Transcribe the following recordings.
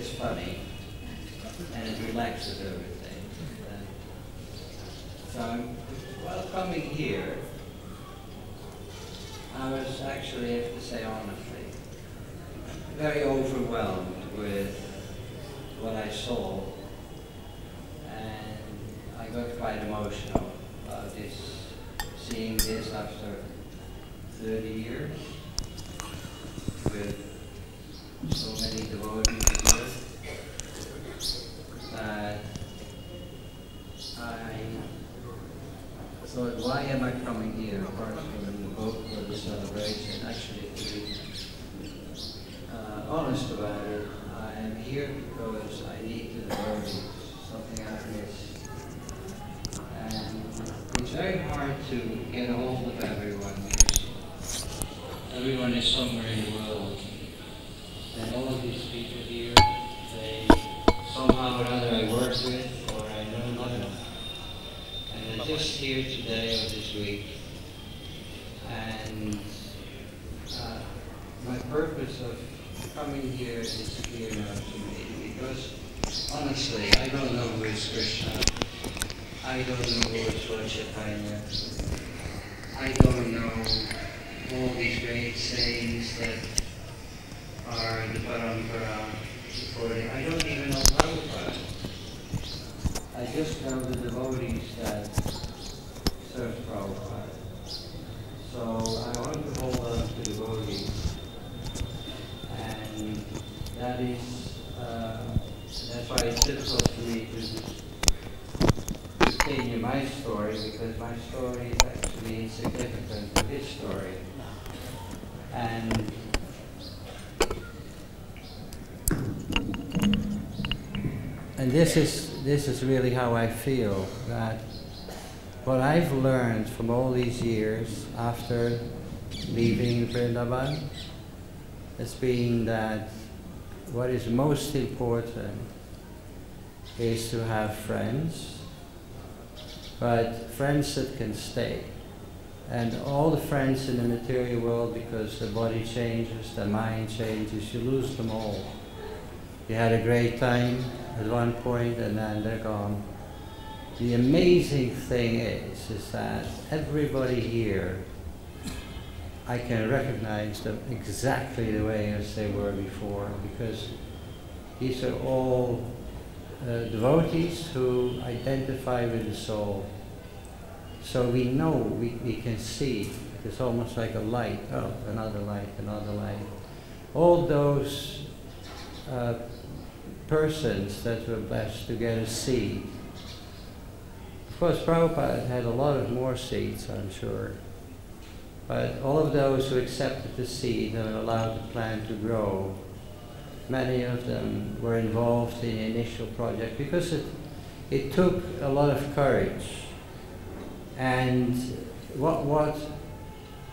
it's funny, and it relaxes everything. So while coming here, I was actually, I have to say honestly, very overwhelmed with what I saw, and I got quite emotional about this, seeing this after 30 years with so many devotees here, that I thought, why am I coming here apart from the book or the celebration? Actually, to be honest about it, I am here because I need the devotees, something I've missed. And it's very hard to get a hold of everyone because everyone is somewhere in the world. And all of these people here, they somehow or other I work with or I know them. And they're just here today or this week. And my purpose of coming here is clear now to me because honestly, I don't know who is Krishna. I don't know who is Lord Chaitanya. I don't know all these great sayings that are the parampara supporting. I don't even know Prabhupada. I just know the devotees that serve Prabhupada. So I want to hold on to devotees. And that is, that's why it's difficult for me to continue my story, because my story is actually insignificant to his story. And this is really how I feel, that what I've learned from all these years after leaving Vrindavan has been that what is most important is to have friends, but friends that can stay. And all the friends in the material world, because the body changes, the mind changes, you lose them all. You had a great time at one point and then they're gone. The amazing thing is that everybody here, I can recognize them exactly the way as they were before, because these are all devotees who identify with the soul. So we know, we can see, it's almost like a light, oh, another light, another light. All those persons that were blessed to get a seed. Of course, Prabhupada had a lot of more seeds, I'm sure. But all of those who accepted the seed and allowed the plant to grow, many of them were involved in the initial project because it took a lot of courage. And what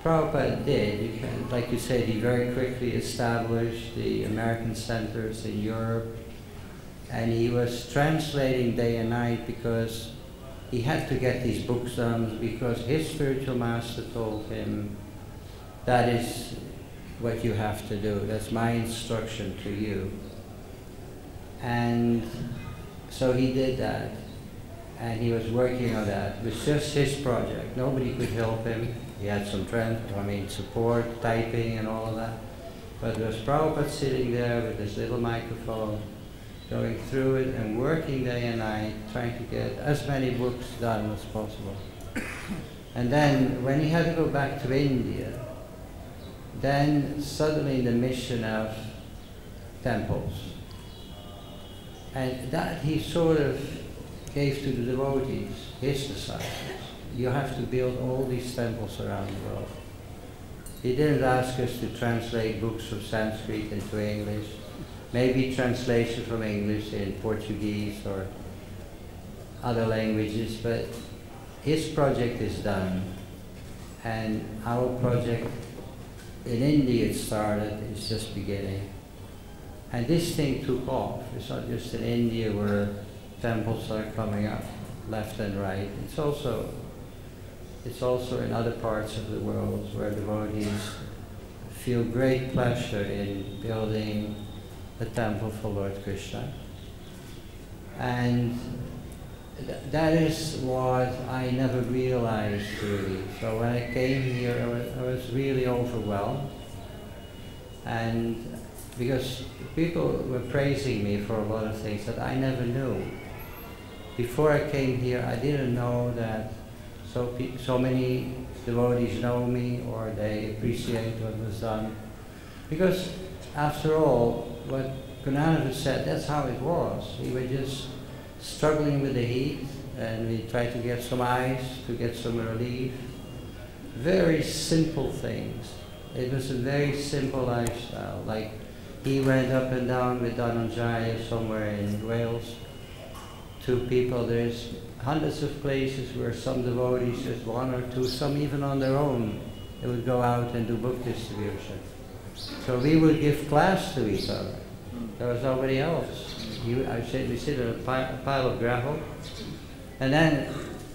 Prabhupada did, like you said, he very quickly established the American centers in Europe, and he was translating day and night because he had to get these books done, because his spiritual master told him, that is what you have to do, that's my instruction to you. And so he did that, and he was working on that. It was just his project, nobody could help him. He had some support, typing and all of that. But there was Prabhupada sitting there with his little microphone, going through it and working day and night, trying to get as many books done as possible. And then when he had to go back to India, then suddenly the mission of temples. And that he sort of gave to the devotees, his disciples. You have to build all these temples around the world. He didn't ask us to translate books of Sanskrit into English, maybe translation from English in Portuguese or other languages, but his project is done. And our project in India, it started, it's just beginning. And this thing took off. It's not just in India where temples are coming up left and right. It's also in other parts of the world where devotees feel great pleasure in building a temple for Lord Krishna. And that is what I never realized really. So when I came here, I was really overwhelmed. And because people were praising me for a lot of things that I never knew. Before I came here, I didn't know that so many devotees know me or they appreciate what was done. Because after all, what Gunarnava said, that's how it was. We were just struggling with the heat and we tried to get some ice, to get some relief. Very simple things. It was a very simple lifestyle. Like he went up and down with Dhananjaya somewhere in Wales. 2 people, there's hundreds of places where some devotees, just 1 or 2, some even on their own, they would go out and do book distribution. So we would give class to each other. There was nobody else. We sit on a pile of gravel, and then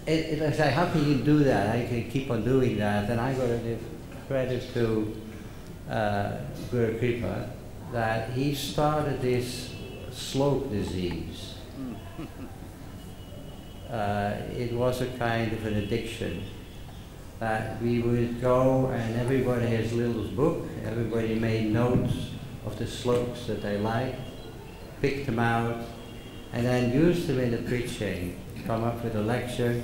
it was like, how can you do that? I can keep on doing that, and I got to give credit to Guru Kripa that he started this slope disease. It was a kind of an addiction. That we would go and everybody has a little book, everybody made notes of the slokas that they liked, picked them out, and then used them in the preaching. Come up with a lecture.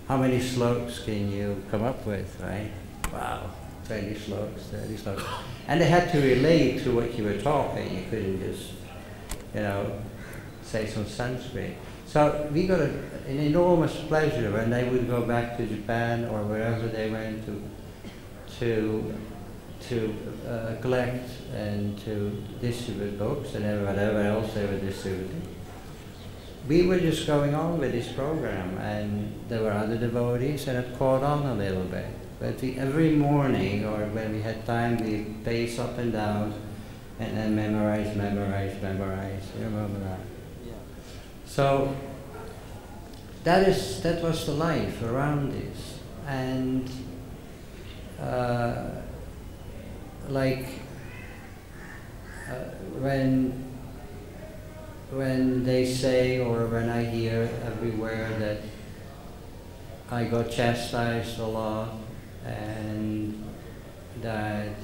How many slokas can you come up with, right? Wow, 20 slokas, 30 slokas. And they had to relate to what you were talking. You couldn't just, say some Sanskrit. So we got an enormous pleasure when they would go back to Japan or wherever they went to collect and to distribute books and whatever else they were distributing. We were just going on with this program, and there were other devotees, and it caught on a little bit. But every morning, or when we had time, we pace up and down, and then memorize. So that was the life around this, and when they say, or when I hear everywhere that I got chastised a lot and that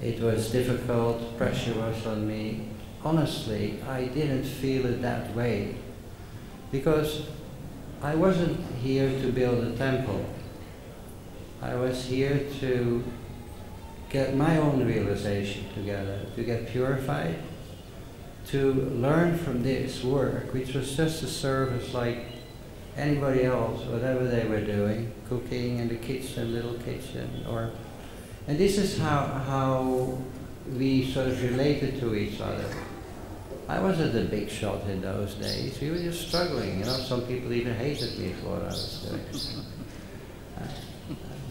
it was difficult, pressure was on me, honestly, I didn't feel it that way, because I wasn't here to build a temple. I was here to get my own realization together, to get purified, to learn from this work, which was just a service like anybody else, whatever they were doing, cooking in the kitchen, little kitchen, and this is how we sort of related to each other. I wasn't a big shot in those days. We were just struggling, Some people even hated me for what I was doing.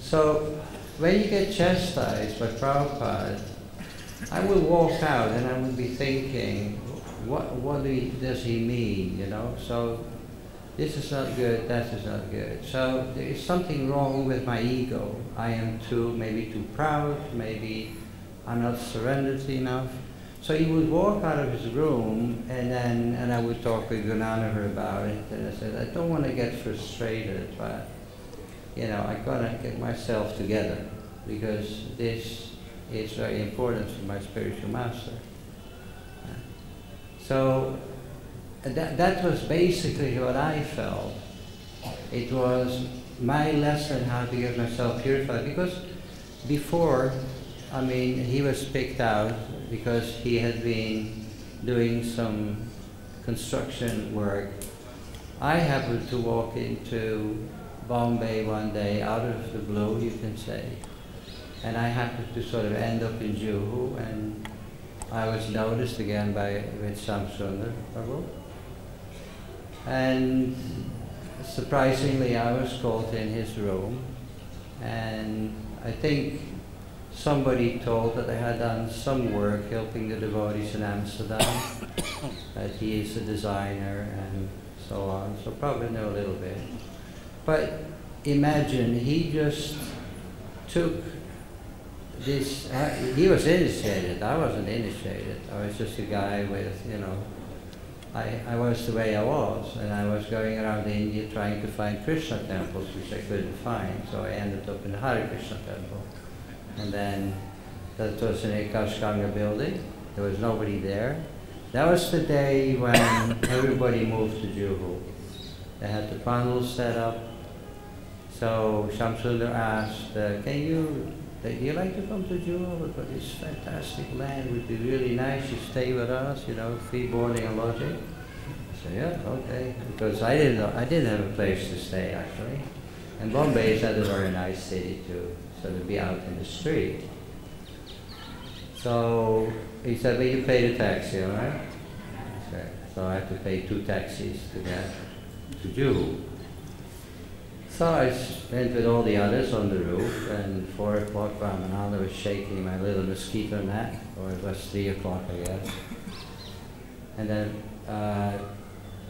So when you get chastised by Prabhupada, I would walk out and I would be thinking, what does he mean, So this is not good, that is not good. So there is something wrong with my ego. I am maybe too proud, maybe I'm not surrendered enough. So he would walk out of his room, and I would talk with Gunarnava about it, and I said, I don't want to get frustrated, but I gotta get myself together, because this is very important for my spiritual master. So that was basically what I felt. It was my lesson how to get myself purified, because before, he was picked out because he had been doing some construction work. I happened to walk into Bombay one day, out of the blue, you can say, and I happened to sort of end up in Juhu, and I was noticed again with Shamsundar Prabhu. And surprisingly, I was called in his room, and I think somebody told that I had done some work helping the devotees in Amsterdam, that he is a designer and so on, so probably know a little bit. But imagine, he just took he was initiated. I wasn't initiated. I was just a guy with, you know, I was the way I was, and I was going around India trying to find Krishna temples, which I couldn't find. So I ended up in the Hare Krishna temple, and then that was an Ekashganga building. There was nobody there. That was the day when everybody moved to Juhu. They had the panels set up. So Shamsundar asked, do you like to come to Juhu? We've got this fantastic land, it would be really nice, you stay with us, you know, free boarding and lodging. I said, yeah, okay, because I didn't have a place to stay actually. And Bombay is not a very nice city too, so to be out in the street. So he said, well, you pay the taxi, all right? Okay. So I had to pay 2 taxis to get to Juhu. So I went with all the others on the roof, and 4 o'clock, Ramananda was shaking my little mosquito net, or it was 3 o'clock, I guess. And then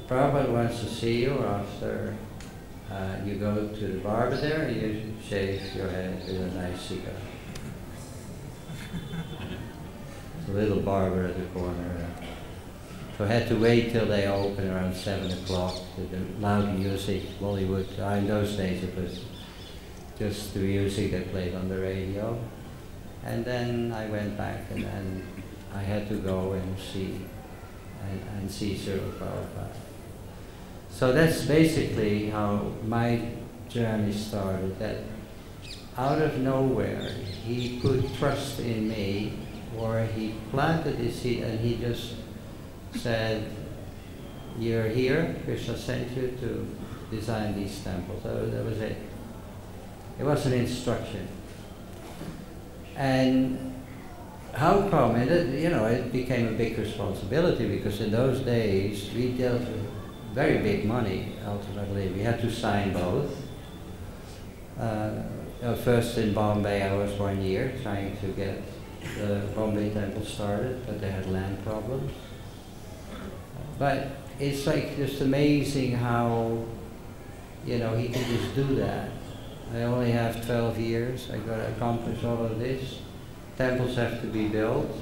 Prabhupada wants to see you after you go to the barber there and you shave your head with a nice cigar. A little barber at the corner. So I had to wait till they opened around 7 o'clock with the loud music, Bollywood. In those days it was just the music they played on the radio. And then I went back, and then I had to go and see Srila Prabhupada. So that's basically how my journey started, that out of nowhere he put trust in me, or he planted his seed and he just said, you're here, Krishna sent you to design these temples. That was it. It was an instruction. And how come? And it became a big responsibility, because in those days we dealt with very big money ultimately. We had to sign both. First in Bombay I was 1 year trying to get the Bombay temple started, but they had land problems. But it's like just amazing how, he can just do that. I only have 12 years, I got to accomplish all of this. Temples have to be built.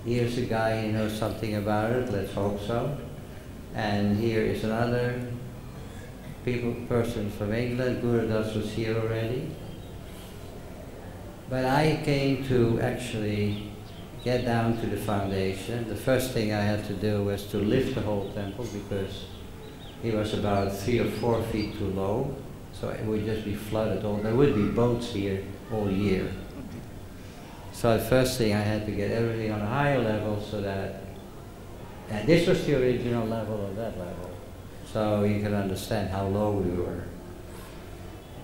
Here's a guy who knows something about it, let's hope so. And here is another person from England, Guru Das was here already. But I came to actually get down to the foundation. The first thing I had to do was to lift the whole temple, because it was about 3 or 4 feet too low. So it would just be flooded. There would be boats here all year. So the first thing I had to get everything on a higher level, so that, and this was the original level of that level. So you can understand how low we were.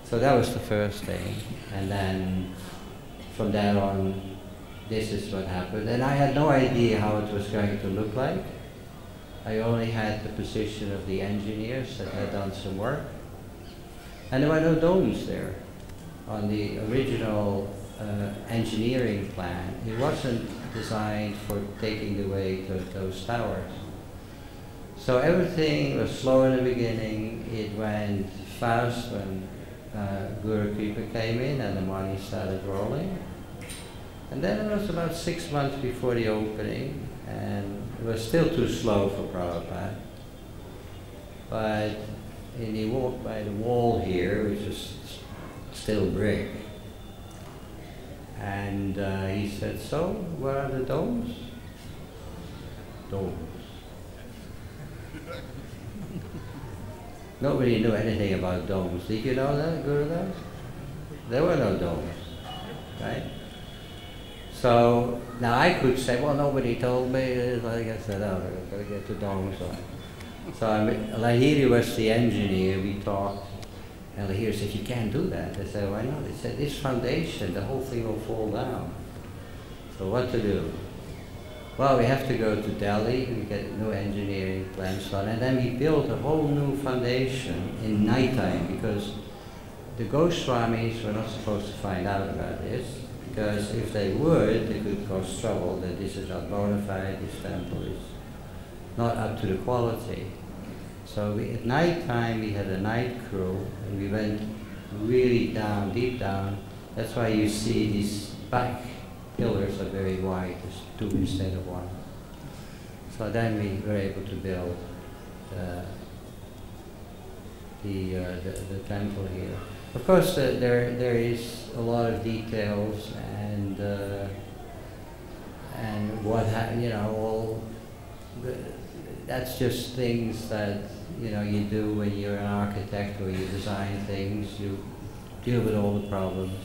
So that was the first thing. And then from there on, this is what happened. And I had no idea how it was going to look like. I only had the position of the engineers that had done some work. And there were no domes there. On the original engineering plan, it wasn't designed for taking the weight of those towers. So everything was slow in the beginning. It went fast when Guru Kripa came in and the money started rolling. And then it was about 6 months before the opening, and it was still too slow for Prabhupada. But he walked by the wall here, which is still brick. And he said, so, where are the domes? Domes. Nobody knew anything about domes. Did you know that, Gurudev? There were no domes, right? So now I could say, well, nobody told me. Like I said, oh, I've got to get the domes on. So Lahiri was the engineer. We talked, and Lahiri said, you can't do that. I said, why not? He said, this foundation, the whole thing will fall down. So what to do? Well, we have to go to Delhi, we get new engineering plans done, and then we built a whole new foundation in nighttime, because the Goswamis were not supposed to find out about this, because if they would, they could cause trouble, that this is not bona fide, this temple is not up to the quality. So at nighttime we had a night crew, and we went really down, deep down. That's why you see these back pillars are very wide, there's two instead of one. So then we were able to build the temple here. Of course, there is a lot of details and what all that's just things that you do when you're an architect or you design things. You deal with all the problems.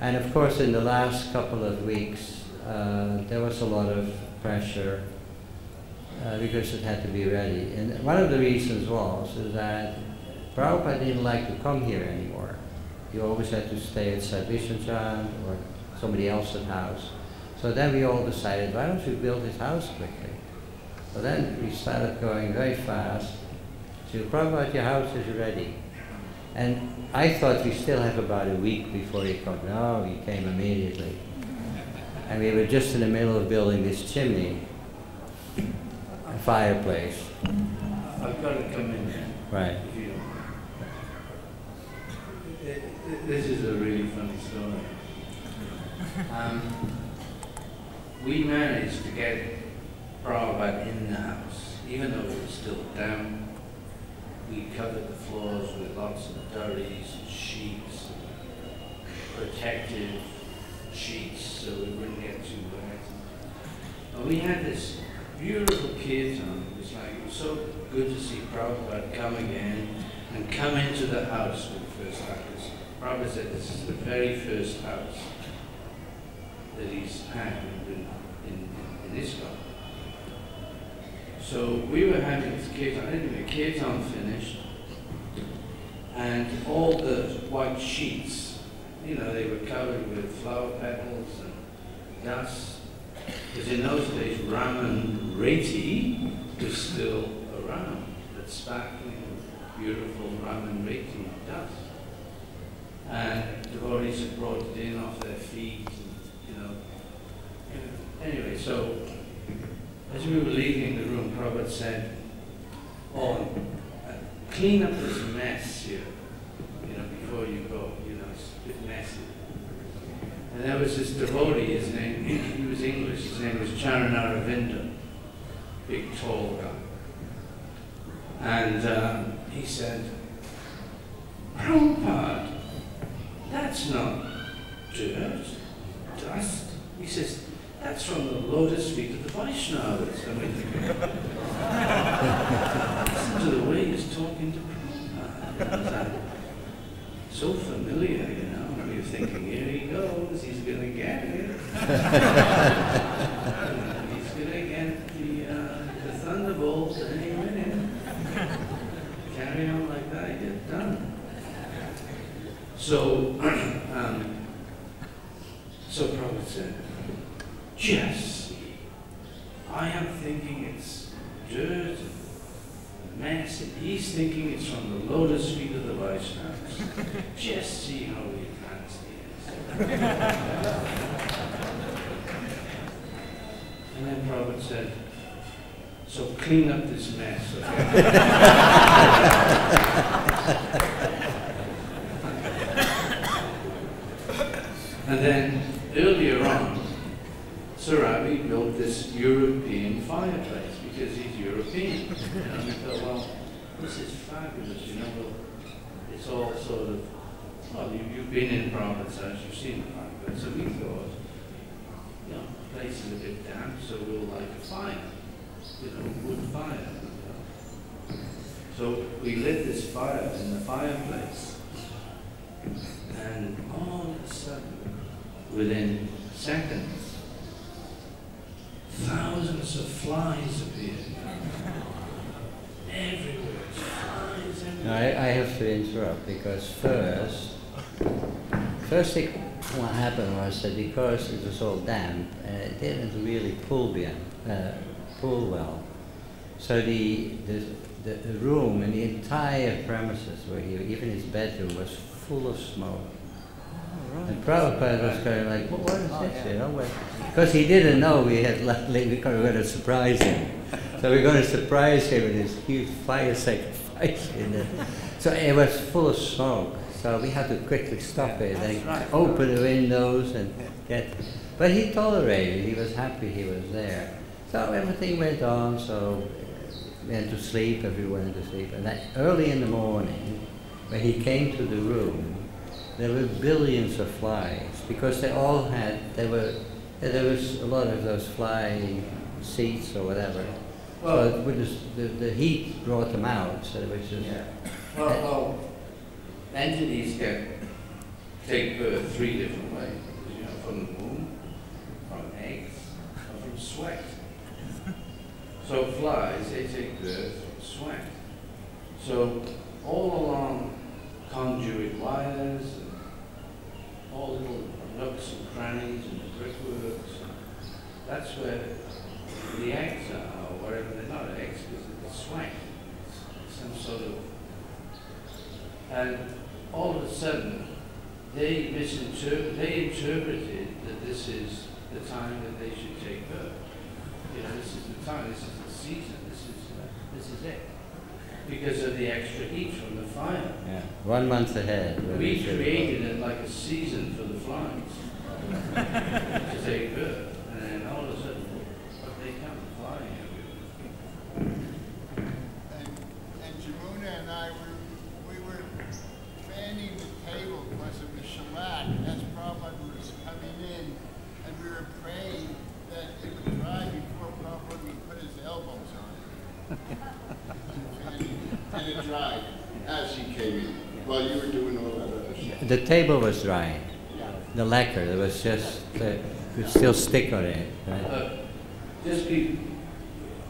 And of course, in the last couple of weeks, there was a lot of pressure because it had to be ready. And one of the reasons is that Prabhupada didn't like to come here anymore. He always had to stay at Sadvishanchan or somebody else's house. So then we all decided, why don't we build his house quickly? So then we started going very fast. So Prabhupada, your house is ready. And I thought we still have about a week before he comes. No, he came immediately. And we were just in the middle of building this chimney, a fireplace. I've got to come in there. Right. This is a really funny story. We managed to get Prabhupada in the house, even though it was still damp. We covered the floors with lots of durries and sheets, protective sheets, so we wouldn't get too wet. And we had this beautiful kirtan. It was so good to see Prabhupada come again and come into the house for the first time. Prabhupada said this is the very first house that he's had in Iskcon. So we were having this kirtan, anyway, kirtan finished, and all the white sheets, they were covered with flower petals and dust. Because in those days, Raman Reti was still around, that sparkling, beautiful Raman Reti dust. And devotees had brought it in off their feet, and, Anyway, so as we were leaving the room, Prabhupada said, clean up this mess here, before you go, it's a bit messy. And there was this devotee, his name, he was English, his name was Charanaravindra, big tall guy. And he said, Prabhupada, that's not dirt, dust. He says, that's from the lotus feet of the Vaishnavas. And we think, listen to the way he's talking to Prabhupada. So familiar, And you're thinking, here he goes, he's going to get it. He's going to get the thunderbolt any minute. Carry on like that, get done. So, so Prabhupada said, just, I am thinking it's dirt and mess, and he's thinking it's from the lotus feet of the Vaishnavas. Just see how he advanced he is. And then Prabhupada said, so clean up this mess, okay? And then earlier on, Surabhi built this European fireplace because he's European. And we thought, well, this is fabulous, it's all sort of, well, you've been in Prabhupada's house, you've seen the fireplace. So we thought, the place is a bit damp, so we'll light a fire, wood fire. So we lit this fire in the fireplace, and all of a sudden, within seconds, thousands of flies appeared. Everywhere, flies everywhere. I have to interrupt because first thing what happened was that because it was all damp and it didn't really pool well, so the room and the entire premises where even his bedroom was full of smoke. And Prabhupada was kind of like, what is this, because he didn't know we were going to surprise him. So we're going to surprise him with this huge fire sacrifice. So it was full of smoke. So we had to quickly stop it and open the windows and But he tolerated, he was happy he was there. So everything went on, so went to sleep, everyone went to sleep. And that early in the morning, when he came to the room, there were billions of flies, because they all had, there was a lot of those fly seeds or whatever. Well, so the heat brought them out, so it was just... Yeah. Well, entities can take birth 3 different ways. You know, from the womb, from eggs, or from sweat. So flies, they take birth from sweat. So all along conduit wires, and all little nooks and crannies and the brickworks, that's where the eggs are, or wherever they're not eggs, because it's sweat. It's some sort of... And all of a sudden, they interpreted that this is the time that they should take birth. You know, this is the time, this is the season, this is it. Because of the extra heat from the fire. Yeah, 1 month ahead. We created it like a season for the flies to take birth. And then all of a sudden, they come flying everywhere. And Jamuna and I we were fanning the table because it was shellac as Prabhupada was coming in, and we were praying that it would dry before Prabhupada would put his elbows on it. And it dried as he came in while you were doing all that other stuff. The table was dry. The lacquer, there was just, could still stick on it. Right?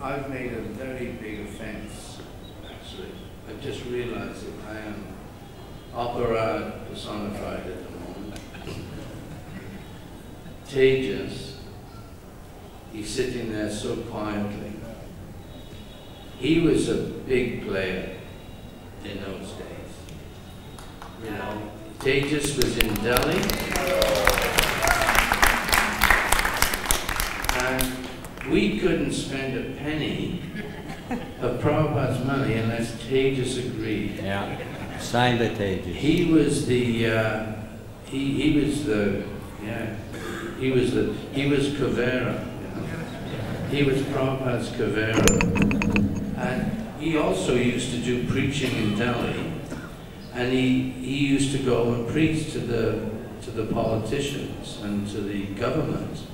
I've made a very big offense, actually. I just realized that I am opera personified at the moment. Tejas, he's sitting there so quietly. He was a big player in those days. You know, Tejas was in Delhi, and we couldn't spend a penny of Prabhupada's money unless Tejas agreed. Yeah, signed the Tejas. He was the, he was Kavera, you know. He was Prabhupada's Kavera. And he also used to do preaching in Delhi, and he used to go and preach to the politicians and to the government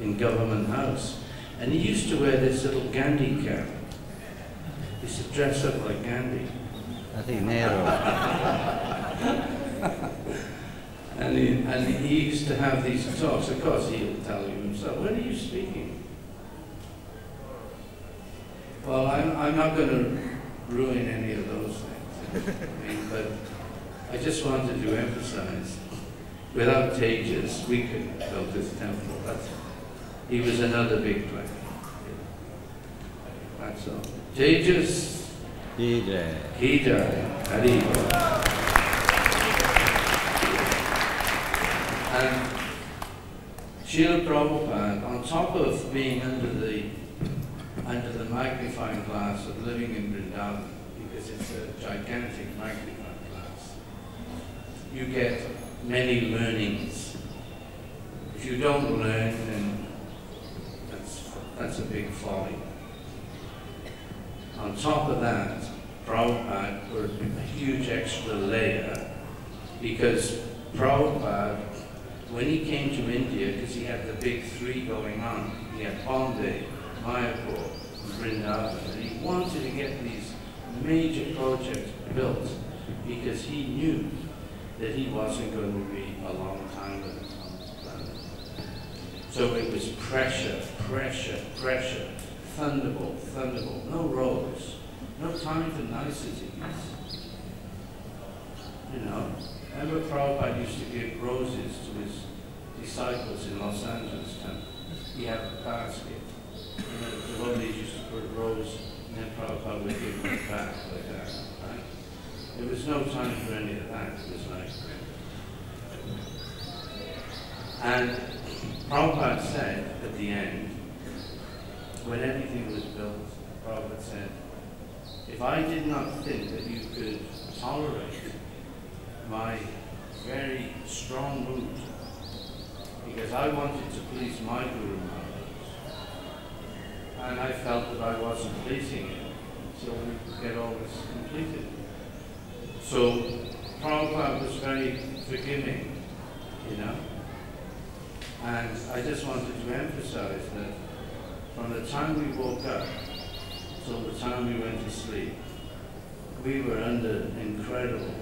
in Government House. And he used to wear this little Gandhi cap. He used to dress up like Gandhi. I think Nero. and he used to have these talks. Of course, he'll tell you himself, when are you speaking? Well, I'm not going to ruin any of those things. I mean, but I just wanted to emphasize, without Tejas, we couldn't build this temple. He was another big player. That's all. Tejas, Hida, Haribo. And Srila Prabhupada, on top of being under the magnifying glass of living in Vrindavan, because it's a gigantic magnifying glass, you get many learnings. If you don't learn, then that's a big folly. On top of that, Prabhupada put a huge extra layer, because Prabhupada, when he came to India, because he had the big 3 going on, he had Bombay, Mayapur, Vrindavan, and he wanted to get these major projects built because he knew that he wasn't going to be a long time with us on this planet. So it was pressure, pressure, pressure, thunderbolt, thunderbolt, no rose, no time for niceties. You know, remember Prabhupada used to give roses to his disciples in Los Angeles temple. He had a basket. The devotees used to put a rose, and then Prabhupada would give them back like that, right? There was no time for any of that. It was like... And Prabhupada said at the end, when everything was built, Prabhupada said, if I did not think that you could tolerate my very strong mood, because I wanted to please my Guru Maharaj. And I felt that I wasn't pleasing him until we could get all this completed. So Prabhupada was very forgiving, you know. And I just wanted to emphasize that from the time we woke up till the time we went to sleep, we were under incredible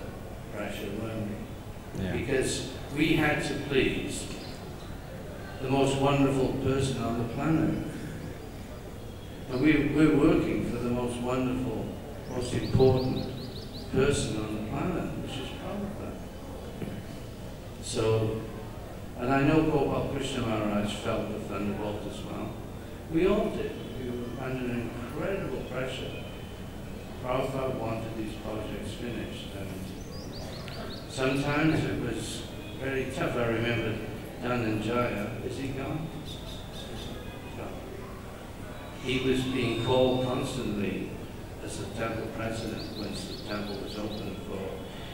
pressure, weren't we? Yeah. Because we had to please the most wonderful person on the planet. And we're working for the most wonderful, most important person on the planet, which is Prabhupada. So, and I know Gopal Krishna Maharaj felt the thunderbolt as well. We all did. We were under incredible pressure. Prabhupada wanted these projects finished, and sometimes it was very tough. I remember Dhananjaya, is he gone? No. He was being called constantly as the temple president once the temple was open for,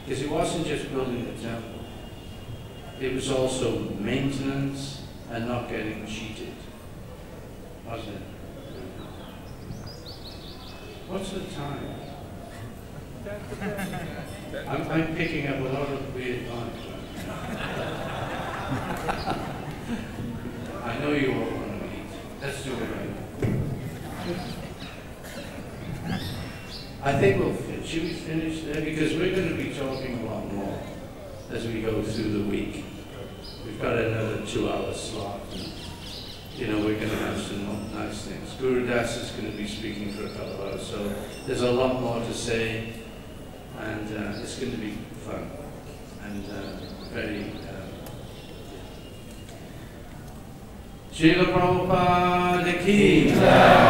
because it wasn't just building the temple, it was also maintenance and not getting cheated, wasn't it? What's the time? I'm picking up a lot of weird vibes. I know you all want to eat. Let's do it right. I think we'll finish. Should we finish there? Because we're going to be talking a lot more as we go through the week. We've got another 2-hour slot. And, you know, we're going to have some nice things. Guru Das is going to be speaking for a couple of hours, so there's a lot more to say, and it's going to be fun and very. Srila Prabhupada ki jai.